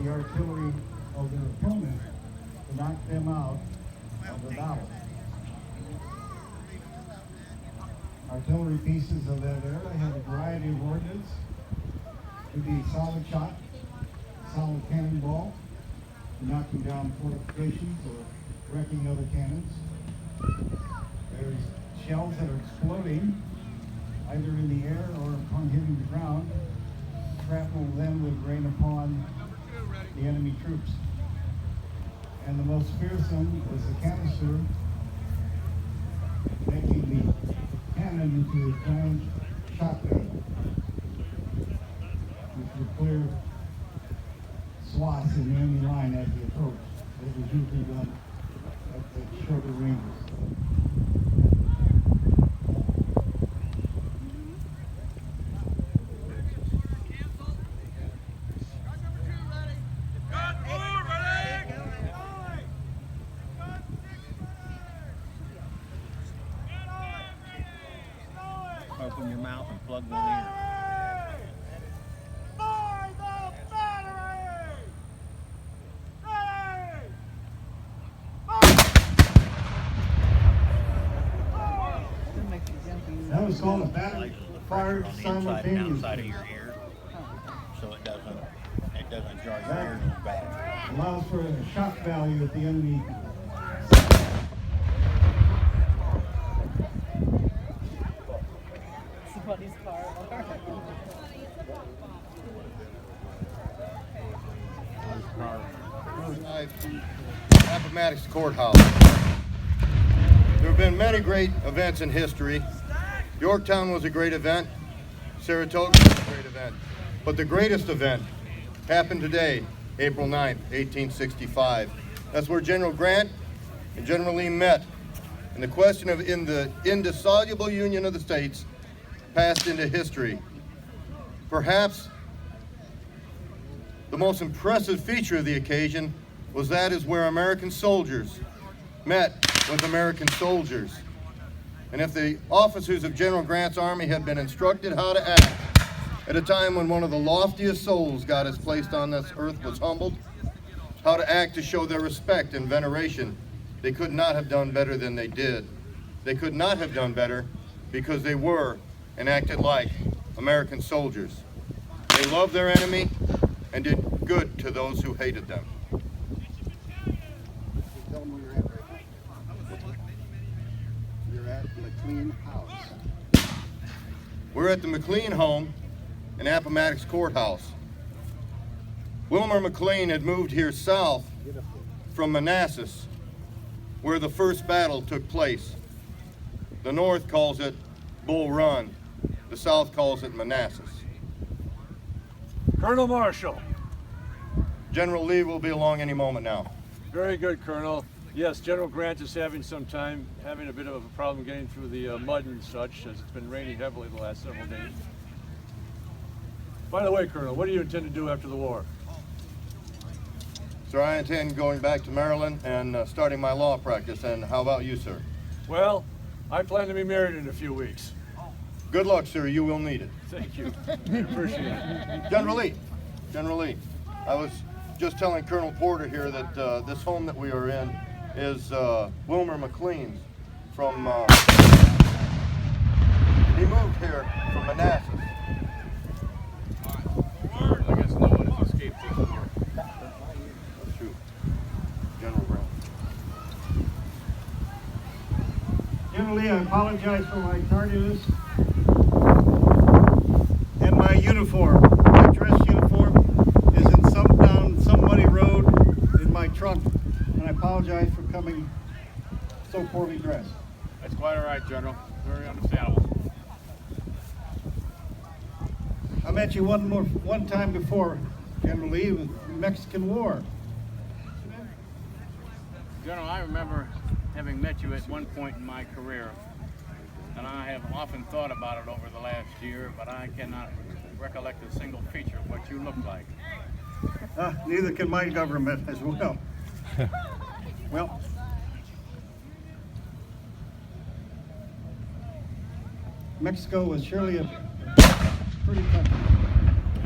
the artillery of their opponent to knock them out of the battle. Artillery pieces of that era had a variety of ordnance. It could be solid shot, solid cannonball, knocking down fortifications or wrecking other cannons. There's shells that are exploding either in the air or upon hitting the ground. Shrapnel then would rain upon the enemy troops. And the most fearsome was the canister, making the cannon into a giant shotgun, which would clear swaths in the enemy line as they approached. It was usually done at the shorter ranges. Open your mouth and plug one ear. That was called a battle Like fired pressure on the inside and outside of simultaneously. your ear, so it doesn't jar your ears as bad. Allows for a shock value at the enemy. Somebody's car. Appomattox Courthouse. There have been many great events in history. Yorktown was a great event. Saratoga was a great event. But the greatest event happened today, April 9th, 1865. That's where General Grant and General Lee met, and the question of in the indissoluble union of the states passed into history. Perhaps the most impressive feature of the occasion was that is where American soldiers met with American soldiers. And if the officers of General Grant's army had been instructed how to act at a time when one of the loftiest souls God has placed on this earth was humbled, how to act to show their respect and veneration, they could not have done better than they did. They could not have done better because they were and acted like American soldiers. They loved their enemy and did good to those who hated them. Tell them where you're at McLean House. We're at the McLean home in Appomattox Courthouse. Wilmer McLean had moved here south from Manassas, where the first battle took place. The North calls it Bull Run. The South calls it Manassas. Colonel Marshall. General Lee will be along any moment now. Very good, Colonel. Yes, General Grant is having a bit of a problem getting through the mud and such, as it's been raining heavily the last several days. By the way, Colonel, what do you intend to do after the war? Sir, I intend going back to Maryland and starting my law practice. And how about you, sir? Well, I plan to be married in a few weeks. Good luck, sir. You will need it. Thank you. I appreciate it. General Lee, I was just telling Colonel Porter here that this home that we are in is Wilmer McLean's from, he moved here from Manassas. I guess no one has escaped this war. That's true. General Grant. General Lee, I apologize for my tardiness and my uniform. My dress uniform is down some muddy road in my trunk, and I apologize for coming so poorly dressed. That's quite all right, General. Very understandable. I met you one time before, General Lee, with the Mexican War. General, I remember having met you at one point in my career, and I have often thought about it over the last year, but I cannot recollect a single feature of what you look like. Neither can my government as well. Well, Mexico was surely a pretty country.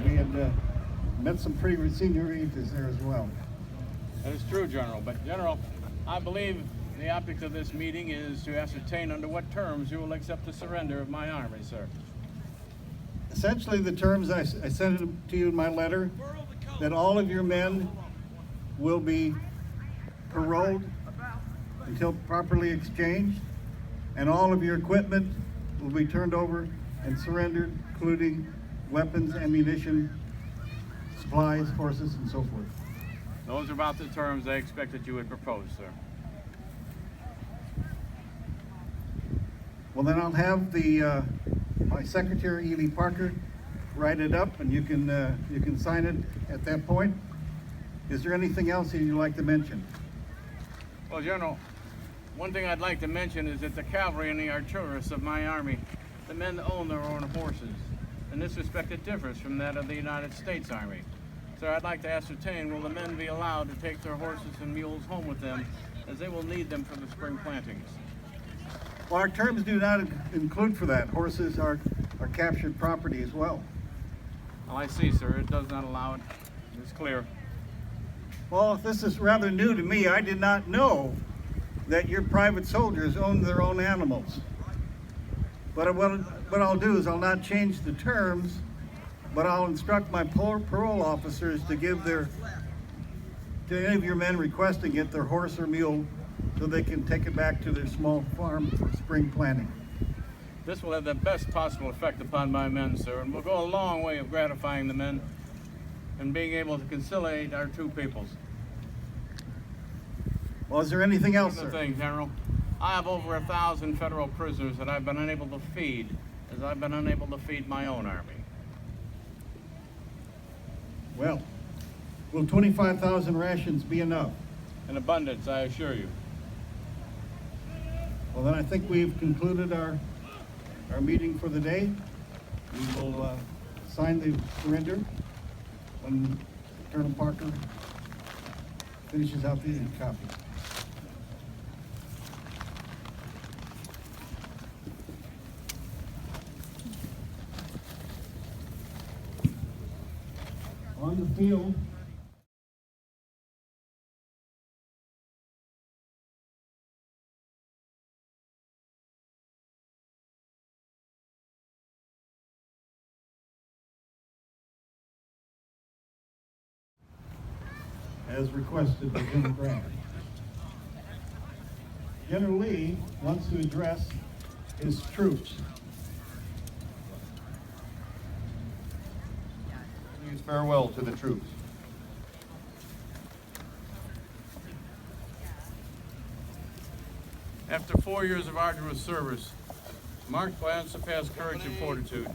We had Met some pretty senioritas there as well. That is true, General. But General, I believe the object of this meeting is to ascertain under what terms you will accept the surrender of my army, sir. Essentially, the terms I sent it to you in my letter, that all of your men will be paroled until properly exchanged, and all of your equipment will be turned over and surrendered, including weapons, ammunition, supplies, horses, and so forth. Those are about the terms I expected you would propose, sir. Well, then I'll have my secretary, Ely Parker, write it up, and you can sign it at that point. Is there anything else that you'd like to mention? Well, General, one thing I'd like to mention is that the cavalry and the artillerists of my army, the men own their own horses. In this respect, it differs from that of the United States Army. So I'd like to ascertain, will the men be allowed to take their horses and mules home with them, as they will need them for the spring plantings? Well, our terms do not include for that. Horses are captured property as well. Well, I see, sir. It does not allow it. It's clear. Well, this is rather new to me. I did not know that your private soldiers own their own animals. But what I'll do is I'll not change the terms, but I'll instruct my parole officers to give to any of your men requesting it, their horse or mule, so they can take it back to their small farm for spring planting. This will have the best possible effect upon my men, sir, and will go a long way of gratifying the men and being able to conciliate our two peoples. Well, is there anything else, Another sir? thing, General, I have over 1,000 federal prisoners that I've been unable to feed, as I've been unable to feed my own army. Well, will 25,000 rations be enough? In abundance, I assure you. Well, then I think we've concluded our meeting for the day. We will sign the surrender when Colonel Parker finishes out the copy. On the field, as requested by General Grant. General Lee wants to address his troops. Please farewell to the troops. After 4 years of arduous service, marked by unsurpassed courage and fortitude,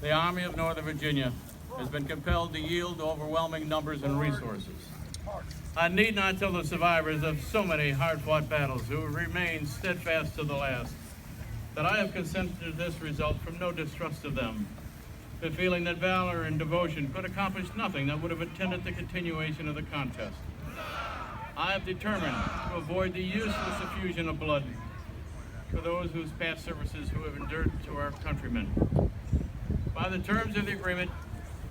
the Army of Northern Virginia has been compelled to yield to overwhelming numbers and resources. I need not tell the survivors of so many hard-fought battles who have remained steadfast to the last that I have consented to this result from no distrust of them, but feeling that valor and devotion could accomplish nothing that would have attended the continuation of the contest. I have determined to avoid the useless effusion of blood for those whose past services who have endured to our countrymen. By the terms of the agreement,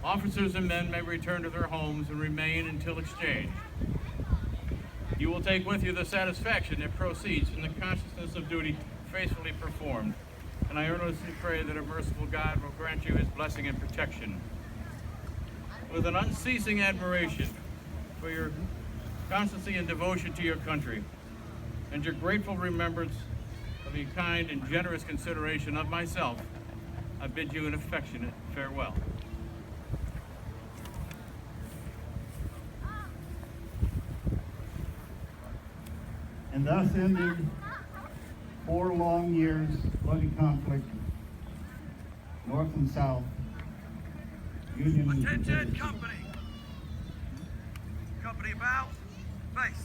officers and men may return to their homes and remain until exchange. You will take with you the satisfaction that proceeds from the consciousness of duty faithfully performed, and I earnestly pray that a merciful God will grant you his blessing and protection. With an unceasing admiration for your constancy and devotion to your country, and your grateful remembrance of the kind and generous consideration of myself, I bid you an affectionate farewell. And thus ended 4 long years of bloody conflict, North and South, Union and Attention, Confederacy. company! Company about, face!